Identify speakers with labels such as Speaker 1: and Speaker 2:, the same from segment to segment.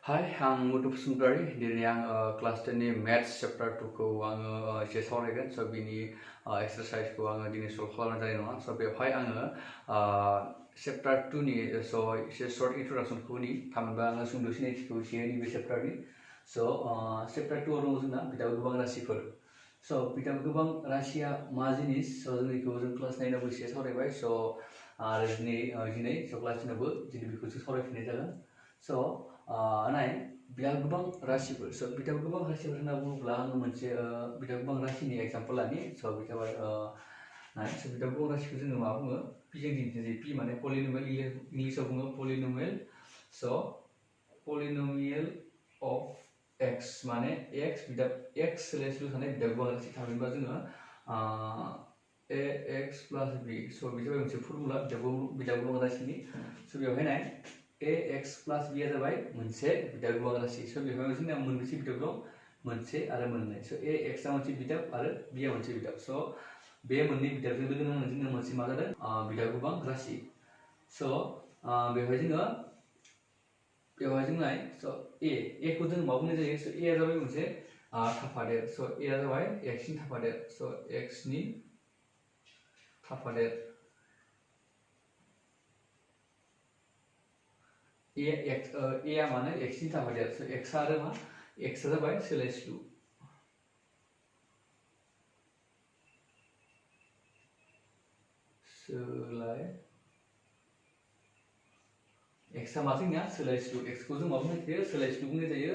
Speaker 1: Hai, आं Muthu Bसुमतारी दिनै आं क्लास 10 नि मैथ्स चैप्टार 2 खौ आङो एसे सावरायगोन स' बिनि एक्सारसाइजखौ आङो दिनै सल्भ खालामनाय जानाय नङा स' बेवहाय आङो चैप्टार 2 नि स' एसे सर्ट इन्ट्रडक्सनखौ होनि थामहिनबा आङो सुंद' सिनायथिखौ एसे होनि बे चैप्टारनि स' चैप्टार 2 आव दङ जोंना बिदाब गोबां राशिफोर स' बिदाब गोबां राशिया मा जिनिस स' जों बेखौ जों क्लास 9 आवबो एसे सावरायबाय स' आरो दिनै स' क्लास 10 आवबो दिनै बेखौ जों सावरायफिननाय जागोन स' नाय बिदाब गोबां राशिफोर स' बिदाब गोबां राशिफोर होनना बुङोब्ला आङो मोनसे बिदाब गोबां राशिनि एग्जाम्पल लानि स' बे जाबाय नाय स' बिदाब गोबां राशिखौ जोङो मा बुङो पिजों दिन्थिनाय जायो पि माने पलिनमियेल इंलिसाव बुङो पलिनमियेल स' पलिनमियेल अफ एक्स माने एक्स बिदाब एक्स सोलायस्लु थानाय बिदाब गोबां राशि थामहिनबा जोङो ए एक्स प्लास बि स' बे जाबाय मोनसे फर्मुला बिदाब गोबां राशिनि स' बेवहाय नाय ए एक्स प्लास बि जाबाय मोनसे बिदाब गोबां राशि स' बेवहाय जोंना मोनबेसे बिदाब दं मोनसे आरो मोननै स' ए एक्सआ मोनसे बिदाब आरो बि आ मोनसे बिदाब स' बे मोननै बिदाबजों लोगो नांनानै जोंना मोनसे मा जादों बिदाब गोबां राशि स' बेवहाय जों नाय स' ए खौ जों मा बुंनाय जायो स' ए आ जाबाय मोनसे थाफादेर स' ए आ जाबाय एक्स नि थाफादेर स' एक्स नि थाफादेर ए आ माने एक्स नि थाफादेर स' एक्स आ आरो मा एक्स आ जाबाय सोलायस्लु एक्स आ मा जोंनिया सोलायस्लु एक्स खौ जों मा बुंनाय जायो सोलायस्लु बुंनाय जायो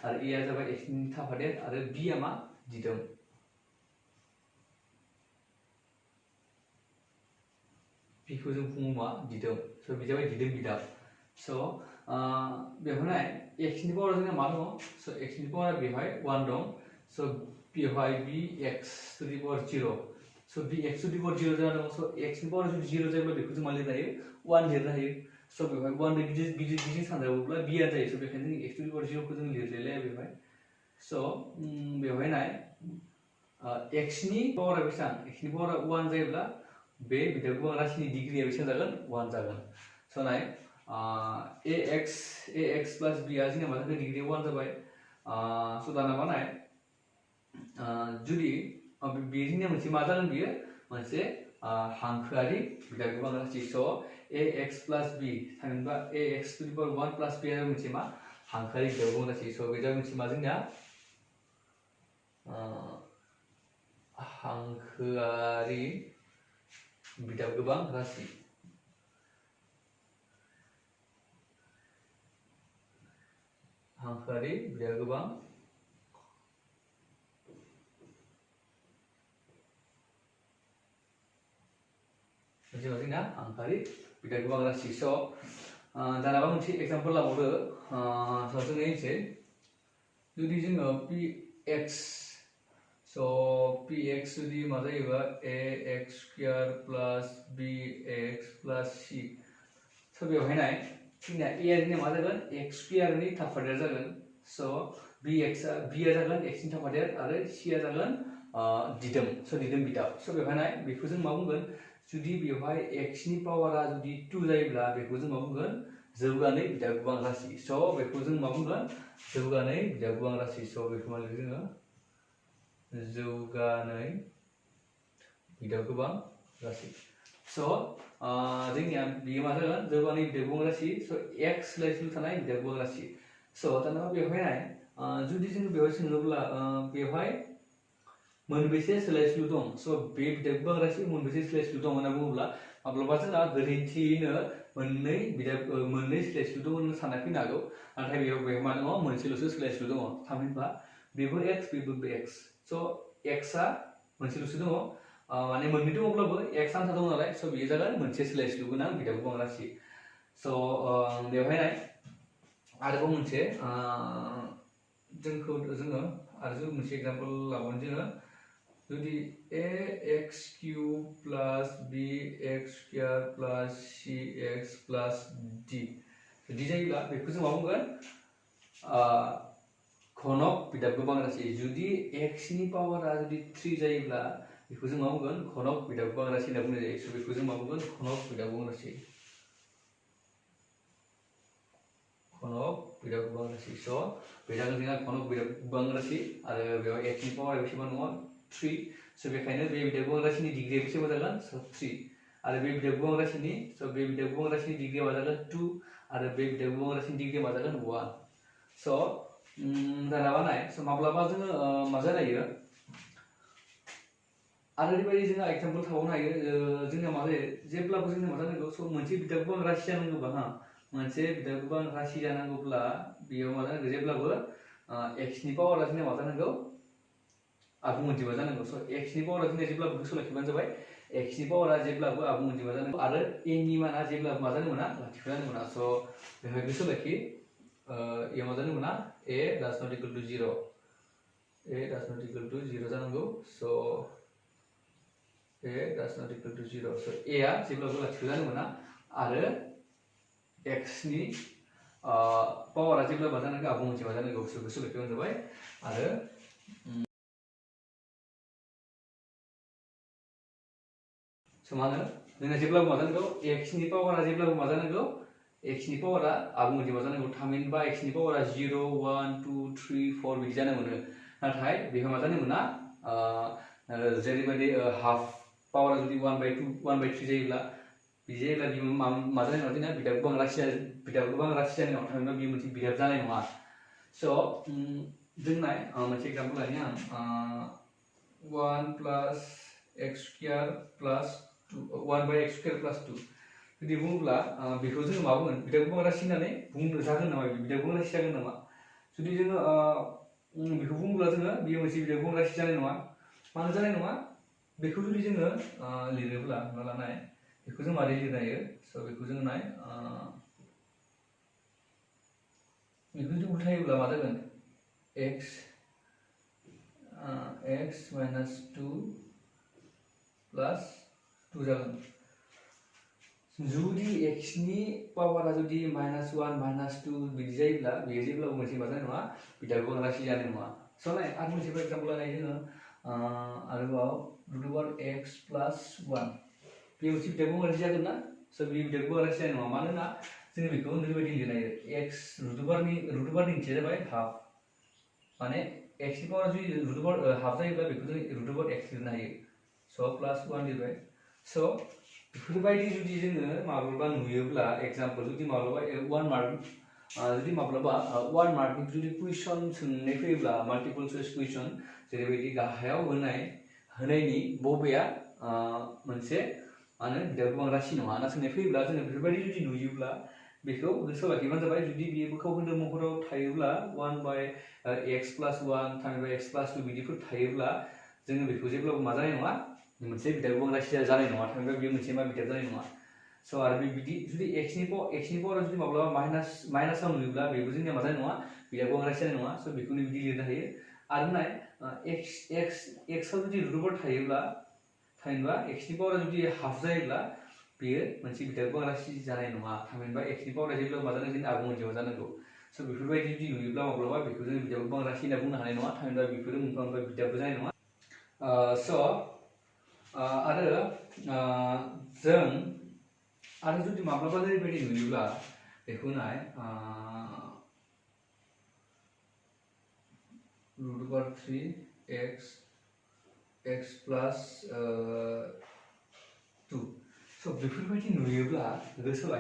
Speaker 1: आरो ए आ जाबाय एक्स नि थाफादेर आरो बि आ मा दिदोम बिखौ जों बुङो मा दिदोम स' बे जाबाय दिदोम बिदाब स' बेवहाय एक्स नि पावार जोंना मा दङ स' एक्स नि पावार बेवहाय 1 दं स' बेवहाय बि एक्स टु दि पावार 0 स' बि एक्स टु दि पावार 0 जाना दङ स' एक्स नि पावार जुदि 0 जायोब्ला बेखौ जों मा लिरनो हायो 1 लिरनो हायो स' बेवहाय 1 गिदिर सानजाबोब्ला बि आ जायो स' बेखायनो जों एक्स टु दि पावार 0 खौ जों लिरलायलाया बेवहाय स' बेवहाय नाय एक्स नि पावारा बेसेबां एक्स नि पावारा 1 जायोब्ला बे बिदाब गोबां राशिनि डिग्रिया बेसेबां जागोन 1 जागोन स' नाय ए एक्स प्लास बि आ जोंना मा जाखो डिग्रिया 1 जाबाय स' दाना मा नाय जुदि बे जोंनिया मोनसे मा जागोन बियो मोनसे हांखोआरि बिदाब गोबां राशि स' ए एक्स प्लास बि थामहिनबा ए एक्स टु दि पावार 1 प्लास बि आ मोनसे मा हांखोआरि बिदाब गोबां राशि स' बे जाबाय मोनसे मा जोंनिया हांखोआरि बिदाब गोबां राशि हांखोआरि बिदाब गोबां जोंना हांखोआरि बिदाब गोबां राशि स' दानाबा मोनसे एग्जाम्पल लाबावदो स' जोङो एसे जुदि जोङो पि एक्स स' पि एक्स जुदि मा जायोबा ए एक्स स्क्वायर प्लास बि एक्स प्लास सि स' बेवहाय नाय जोंना ए आ जोंना मा जागोन एक्स स्क्वायर नि थाफादेर जागोन स' बि आ जागोन एक्स नि थाफादेर आरो सि आ जागोन दिदोम स' दिदोम बिदाब स' बेवहाय नाय बेखौ जों मा बुंगोन जुदि बेवहाय एक्स नि पावारा जुदि 2 जायोब्ला बेखौ जों मा बुंगोन जौगानाय बिदाब गोबां राशि स' बेखौ जों मा बुंगोन जौगानाय बिदाब गोबां राशि स' बेखौ मा लिरो जोङो जौगानाय बिदाब गोबां राशि स' जोंनिया बेयो मा जागोन जौगानाय बिदाब गोबां राशि स' एक्स सोलायस्लु थानाय बिदाब गोबां राशि स' दाना बेवहाय नाय जुदि जोङो बेवहाय सोङोब्ला बेवहाय मोनबेसे सोलायस्लु दं स' बे बिदाब गोबां राशि मोनबेसे सोलायस्लु दं होनना बुङोब्ला माब्लाबा जोंहा गोरोन्थियैनो मोननै सोलायस्लु दं होनना सानना फैनो हागौ नाथाय बेवहाय मा दङ मोनसेल'सो सोलायस्लु दङ थामहिनबा बेबो एक्स बेबो एक्स स' एक्स आ मोनसेल'सो दङ माने मोननै दङब्लाबो एक्स आन्था दङ नालाय स' बेयो जागोन मोनसे सोलायस्लु गोनां बिदाब गोबां राशि स' बेवहाय नाय आरोबाव मोनसे जोङो आरो मोनसे एग्जाम्पल लाबावनो जोङो जुदि ए एक्स किउब प्लास बि एक्स स्क्वायर प्लास सि एक्स प्लास डि जायोब्ला बेखौ जों मा बुंगोन घनक बिदाब गोबां राशि जुदि एक्स नि पावारा जुदि 3 जायोब्ला बेखौ जों मा बुंगोन घनक बिदाब गोबां राशि होनना बुंनाय जायो स' बेखौ जों मा बुंगोन घनक बिदाब गोबां राशि घनक बिदा गोबां राशि स बिदा जोंहा घनक बिदा गोबां राशि आरो बेयाव x नि पावार बेसेबां दङ 3 स बेखायनो बे बिदा गोबां राशिनि डिग्रिया बेसेबां जागोन स 3 आरो बे बिदा गोबां राशिनि डिग्रिया मा जागोन 2 आरो बे बिदा गोबां राशिनि डिग्रिया मा जागोन 1 स दाना नाय स माब्लाबा जोङो मा जायो आरो ओरैबायदि जोंहा एग्जाम्पल थाबावनो हायो जोंना मा जायो जेब्लाबो जोंनो मा जानांगौ स मोनसे बिदा गोबां राशि जानांगौबा हा मोनसे बिदा गोबां राशि जानांगौब्ला बेयाव मा जानांगौ जेब्लाबो x नि पावारा जोंना मा जानांगौ आबुं अनजिमा जानांगौ स x नि पावारा जोंना जेब्लाबो गोसोआव लाखिबानो जाबाय x नि पावारा जेब्लाबो आबुं अनजिमा जानांगौ आरो a नि माना जेब्लाबो मा जानो मोना लाथिख' जानो मोना स बेहाय गोसोआव लाखि इयाव मा जानो Mona a does not equal to 0 a does not equal to 0 जानांगौ स a does not equal to 0 so a आ जेब्लाबो लाथिख' जानो मोना आरो x नि पावारा जेब्लाबो मा जानांगौ आबुं अनजिमा जानांगौ स गोसोआव लाखिबानो जाबाय आरो समानो जोंना जेब्लाबो मा जानांगौ x नि पावारा जेब्लाबो मा जानांगौ x नि पावारा आबुं अनजिमा जानांगौ थामहिनबा x नि पावारा 0 1 2 3 4 बिदि जानो मोनो नाथाय बेहा मा जानो मोना जेरैबायदि हाफ पावारा जुदि 1/2 1/3 जायोब्ला बिदि जायोब्ला बि मा जानाय नङा जोंना बिदा गोबां राशि जानाय नङा थामहिनबा बि मोनसे बिदाब जानाय नङा स जोंना मोनसे एग्जाम्पल लानि आं 1 plus x square plus 1/x square plus 2 जुदि बुङोब्ला बेखौ जोङो मा बुंगोन बिदा गोबां राशि होननानै बुंनो जागोन नामा बिदा गोबां राशि जागोन नामा जुदि जोङो बेखौ बुङोब्ला जोङो बेयो मोनसे बिदा गोबां राशि जानाय नङा मानो जानाय नङा बेखौ जुदि जोङो लिरोब्ला हमना लानाय बेखौ जों मारै लिरनो हायो स बेखौ जोङो नाय बेखौ जुदि उल्थायोब्ला मा जागोन x minus 2 plus 2 जागोन जुदि x नि पावारा जुदि -1 -2 बिदि जायोब्ला बेयो जेब्लाबो मोनसे मा जानाय नङा बिदा गोबां राशि जानाय नङा स नाय आरो मोनसे एग्जाम्पल लानाय जोङो आरोबाव √x plus 1 बे मोनसे बिदा गोबां राशि जागोन ना स बे बिदा गोबां राशि जानाय नङा मानोना जोङो बेखौ ओरैबायदि लिरनो हायो x √नि ओंथिया जाबाय हाफ माने x नि पावारा जुदि हाफ जायोब्ला बेखौ जों √x लिरनो हायो स प्लस 1 लिरबाय स बेफोरबायदि जुदि जोङो माब्लाबा नुयोब्ला एग्जाम्पल जुदि माब्लाबा 1 मार्क जुदि माब्लाबा 1 मार्कनि जुदि कुइसन सोंनाय फैयोब्ला माल्टिपल चॉइस कुइसन जेरैबायदि गाहायाव होनायनि बबेया मोनसे मा होनो बिदा गोबां राशि नङा होनना सोंनाय फैयोब्ला जोङो बेफोरबायदि जुदि नुयोब्ला बेखौ गोसोआव लाखिबानो जाबाय जुदि बेयो खोन्दो महराव थायोब्ला 1/x plus 1 थामहिनबा x plus 2 बिदिफोर थायोब्ला जोङो बेखौ जेब्लाबो मा जानाय नङा मोनसे बिदा गोबां राशि जानाय नङा थामहिनबा बेयो मोनसे मा बिदाब जानाय नङा स आरो बिदि जुदि x नि पावारा जुदि माब्लाबा माइनासाव नुयोब्ला बेबो जोंनिया मा जानाय नङा बिदा गोबां राशि जानाय नङा स बेखौनो बिदि लिरनो हायो आरो नाय x आव जुदि √4 थायोब्ला थामहिनबा x नि पावारा जुदि हाफ जायोब्ला बेयो मोनसे बिदा गोबां राशि जानाय नङा थामहिनबा x नि पावारा जेब्लाबो मा जानांगोन आबुं अनजिमा जानांगौ स बेफोरबायदि जुदि नुयोब्ला माब्लाबा बेखौ जों बिदा गोबां राशि होनना बुंनो हानाय नङा थामहिनबा बेफोरो मोनफा मोनफा बिदाबो जानाय नङा स आरो जों आरो जुदि माब्लाबा ओरैबायदि नुयोब्ला बेखौ नाय √3x plus 2 स बेफोरबायदि नुयोब्ला गोसोआव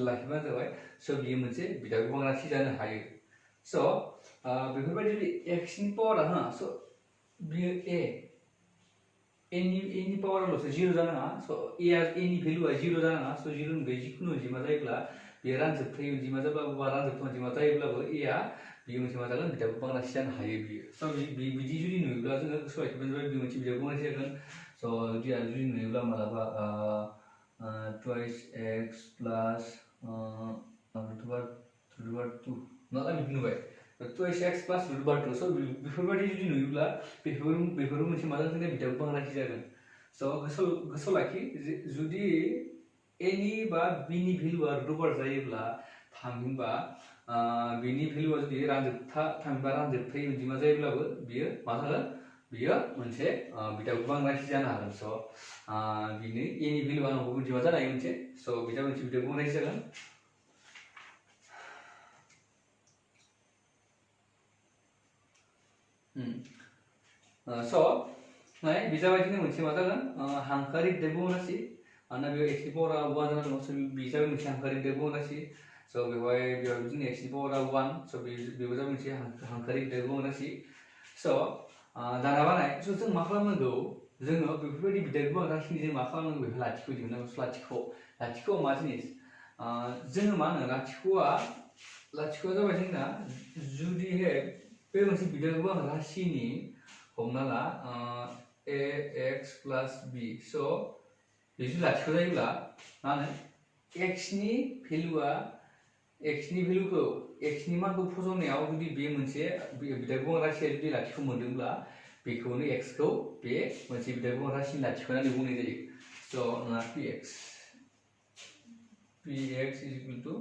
Speaker 1: लाखिबानो जाबाय स बियो मोनसे बिदा गोबां राशि जानो हायो स बेफोरबायदि जुदि x नि पावारा स बियो a नि पावाराल'सो 0 जानाङा स a नि भेलुआ 0 जानाङा स 0 निफ्राय जिखुनु अनजिमा जायोब्ला बेयो रानजोबथाय अनजिमा जाब्लाबो बा रानजोबथाय अनजिमा जायोब्लाबो a आ बियो मोनसे मा जागोन बिदा गोबां राशि जानो हायो बियो स बिदि जुदि नुयोब्ला जोङो गोसोआव लाखिबानो जाबाय बियो मोनसे बिदा गोबां राशि जागोन स जुदि नुयोब्ला मालाबा twice x plus √2 नालाय बिदि नुबाय twice x plus √2 स बेफोरबायदि जुदि नुयोब्ला बेफोरो मोनसे मा जागोन जोंना बिदा गोबां राशि जागोन स गोसोआव लाखि जुदि a नि बा b नि भेलुआ √4 जायोब्ला थामहिनबा बिनि भेलुआ जुदि रानजोबथाय अनजिमा जायोब्लाबो बियो मा जागोन बियो मोनसे बिदा गोबां राशि जानो हागोन स बिनि a नि भेलुआ नंगौ अनजिमा जानो हायो मोनसे स बिदा मोनसे बिदा गोबां राशि जागोन So नाय बिजाबाय दिनै मोनसे मा जागोन हांखोआरि बिदाय गुबुन राशि मानोना बेयाव x नि पावारा 1 जाना दङ स बिजाबाय मोनसे हांखोआरि बिदाय गुबुन राशि स बेवहाय बिदिनो x नि पावारा 1 स बेबो जाबाय मोनसे हांखोआरि बिदाय गुबुन राशि स दाना बानाय स जों मा खालामनांगौ जोङो बेफोरबायदि बिदाय गुबुन राशिनि जों मा खालामनांगौ बेखौ लाथिख' दिहुननांगौ लाथिख' मा जिनिस जोङो मा होनो लाथिख'आ जाबाय जोंना जुदिहे बे मोनसे बिदाय गुबुन राशिनि हमना ला ax plus b so बिदि लाथिख' जायोब्ला मा होनो x नि भेलुखौ x नि मानखौ फज'नायाव जुदि बे मोनसे बिदाय गुबुन राशिया जुदि लाथिख' मोनदोंब्ला बेखौनो x खौ बे मोनसे बिदाय गुबुन राशिनि लाथिख' होननानै बुंनाय जायो स px is equal to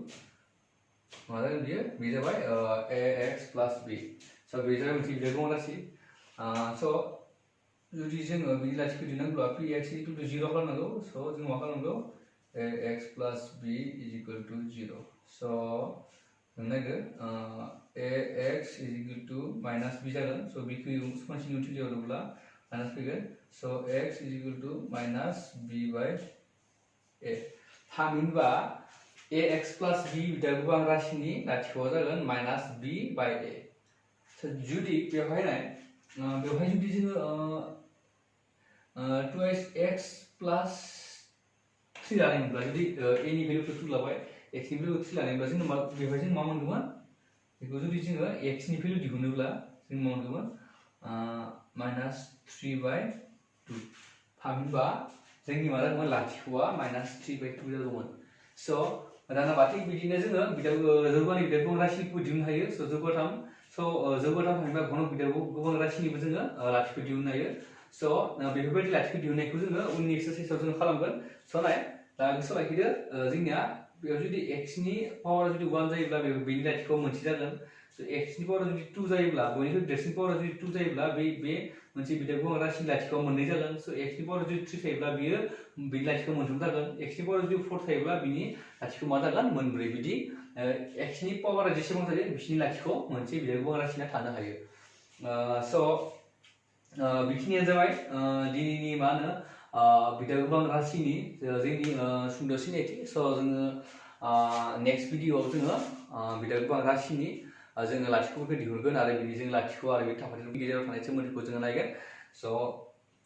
Speaker 1: मा जागोन बे जाबाय ax plus b स बे जाबाय मोनसे बिदाय गुबुन राशि स जुदि जोङो बिनि लाथिख' दिहुननांगौब्ला px is equal to 0 खालामनांगौ स जों मा खालामनांगौ ax plus b is equal to 0 स जों नायदो ax is equal to minus b जागोन स बेखौ मानसिनि उनथिंजायाव होब्ला माइनास फैगोन स x is equal to minus b by a थामहिनबा ax plus b बिदाय गुबुन राशिनि लाथिख'आ जागोन minus b by a स जुदि बेवहाय जुदि जोङो 2x plus 3 लानायमोनब्ला जुदि a नि भेलुखौ 2 लाबाय x नि भेलुखौ 3 लानायमोनब्ला जों बेवहाय जों मा मोनगौमोन बेखौ जुदि जोङो x नि भेलु दिहुनोब्ला जों मा मोनगौमोन minus 3 by 2 थामहिनबा जोंनि मा जागौमोन लाथिख'आ minus 3 by 2 जागौमोन स दाना बाथि बिदिनो जोङो जौगानाय बिदाय गुबुन राशिखौ दिहुननो हायो स जौगाथाम थामहिनबा घन बिदाय गुबुन राशिनिबो जोङो लाथिख' दिहुननो हायो स बेफोरबायदि लाथिख' दिहुननायखौ जोङो उननि एक्सारसाइजआव जोङो खालामगोन स नाय दा गोसोआव लाखिदो जोंनिया बेयाव जुदि x नि पावारा जुदि 1 जायोब्ला बेनि लाथिख'आ मोनसे जागोन स x नि पावारा जुदि 2 जायोब्ला बयनिख्रुइ देरसिन पावारा जुदि 2 जायोब्ला बे मोनसे बिदाय गुबुन राशिनि लाथिख'आ मोननै जागोन स x नि पावारा जुदि 3 थायोब्ला बियो बिनि लाथिख'आ मोनथाम जागोन x नि पावारा जुदि 4 थायोब्ला बिनि लाथिख'आ मा जागोन मोनब्रै बिदि x नि पावारा जेसेबां जायो बिसिनि लाथिख' मोनसे बिदाय गुबुन राशिना थानो हायो स बेखिनिया जाबाय दिनैनि मा होनो बिदाय गुबुन राशिनि जोंनि सुंद' सिनायथि स जोङो नेक्स्ट भिडिअआव जोङो बिदाय गुबुन राशिनि जोङो लाथिख'फोरखौ दिहुनगोन आरो बिनि जों लाथिख' आरो बे थाफारिनि गेजेराव थानाय सोमोन्दोखौ जोङो नायगोन स